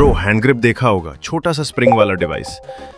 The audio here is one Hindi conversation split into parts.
ब्रो हैंड ग्रिप देखा होगा, छोटा सा स्प्रिंग वाला डिवाइस।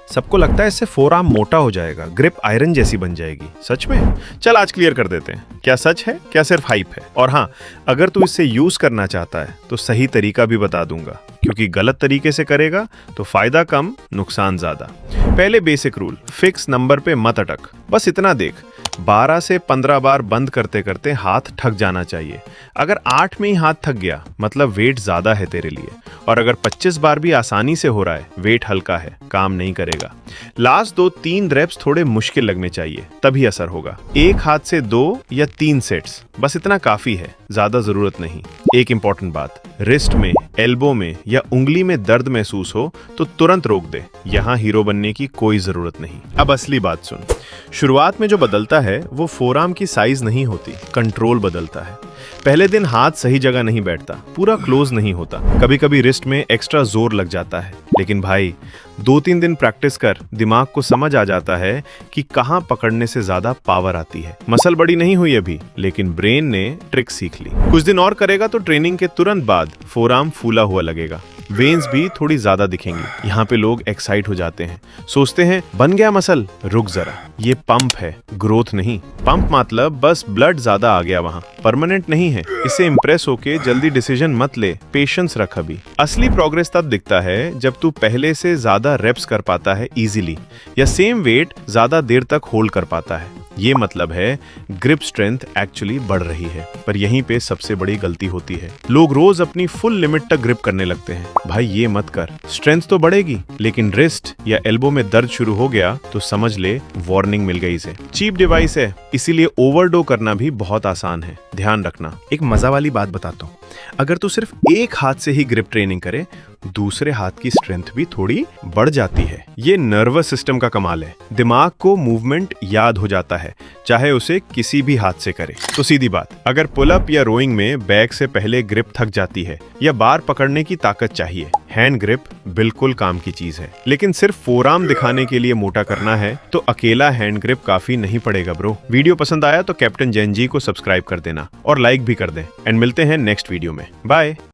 सबको लगता है इससे फोरआर्म मोटा हो जाएगा, ग्रिप आयरन जैसी बन जाएगी। सच में? चल आज क्लियर कर देते हैं, क्या सच है क्या सिर्फ हाइप है। और हाँ, अगर तू इससे यूज करना चाहता है तो सही तरीका भी बता दूंगा, क्योंकि गलत तरीके से करेगा तो फायदा कम नुकसान ज्यादा। पहले बेसिक रूल, फिक्स नंबर पे मत अटक। बस इतना देख, 12 से 15 बार बंद करते करते हाथ थक जाना चाहिए। अगर 8 में ही हाथ थक गया मतलब वेट ज्यादा है तेरे लिए, और अगर 25 बार भी आसानी से हो रहा है, वेट हल्का है, काम नहीं करेगा। लास्ट 2-3 रेप्स थोड़े मुश्किल लगने चाहिए, तभी असर होगा। एक हाथ से 2 या 3 सेट्स, बस इतना काफी है, ज्यादा जरूरत नहीं। एक इंपॉर्टेंट बात, रिस्ट में, एल्बो में या उंगली में दर्द महसूस हो तो तुरंत रोक दे, यहाँ हीरो बनने की कोई जरूरत नहीं। अब असली बात सुन, शुरुआत में जो बदलता है वो फोरआर्म की साइज नहीं होती, कंट्रोल बदलता है। पहले दिन हाथ सही जगह नहीं बैठता, पूरा क्लोज नहीं होता, कभी कभी रिस्ट में एक्स्ट्रा जोर लग जाता है। लेकिन भाई 2-3 दिन प्रैक्टिस कर, दिमाग को समझ आ जाता है कि कहाँ पकड़ने से ज्यादा पावर आती है। मसल बड़ी नहीं हुई अभी, लेकिन ब्रेन ने ट्रिक सीख ली। कुछ दिन और करेगा तो ट्रेनिंग के तुरंत बाद फोरआर्म फूला हुआ लगेगा, वेन्स भी थोड़ी ज्यादा दिखेंगी। यहाँ पे लोग एक्साइट हो जाते हैं, सोचते हैं बन गया मसल। रुक जरा, ये पंप है, ग्रोथ नहीं। पंप मतलब बस ब्लड ज्यादा आ गया वहाँ, परमानेंट नहीं है। इससे इंप्रेस होके जल्दी डिसीजन मत ले, पेशेंस रख। अभी असली प्रोग्रेस तब दिखता है जब तू पहले से ज्यादा रेप्स कर पाता है इजीली, या सेम वेट ज्यादा देर तक होल्ड कर पाता है। ये मतलब है ग्रिप स्ट्रेंथ एक्चुअली बढ़ रही है। पर यहीं पे सबसे बड़ी गलती होती है, लोग रोज अपनी फुल लिमिट तक ग्रिप करने लगते हैं। भाई ये मत कर, स्ट्रेंथ तो बढ़ेगी लेकिन रिस्ट या एल्बो में दर्द शुरू हो गया तो समझ ले वार्निंग मिल गई। इसे चीप डिवाइस है, इसीलिए ओवरडो करना भी बहुत आसान है, ध्यान रखना। एक मजा वाली बात बताता हूँ, अगर तू सिर्फ एक हाथ से ही ग्रिप ट्रेनिंग करे, दूसरे हाथ की स्ट्रेंथ भी थोड़ी बढ़ जाती है। ये नर्वस सिस्टम का कमाल है, दिमाग को मूवमेंट याद हो जाता है, चाहे उसे किसी भी हाथ से करे। तो सीधी बात, अगर पुलअप या रोइंग में बैक से पहले ग्रिप थक जाती है या बार पकड़ने की ताकत चाहिए, हैंड ग्रिप बिल्कुल काम की चीज है। लेकिन सिर्फ फोरआर्म दिखाने के लिए मोटा करना है तो अकेला हैंड ग्रिप काफी नहीं पड़ेगा ब्रो। वीडियो पसंद आया तो कैप्टन जैन जी को सब्सक्राइब कर देना और लाइक भी कर दें। एंड मिलते हैं नेक्स्ट वीडियो में, बाय।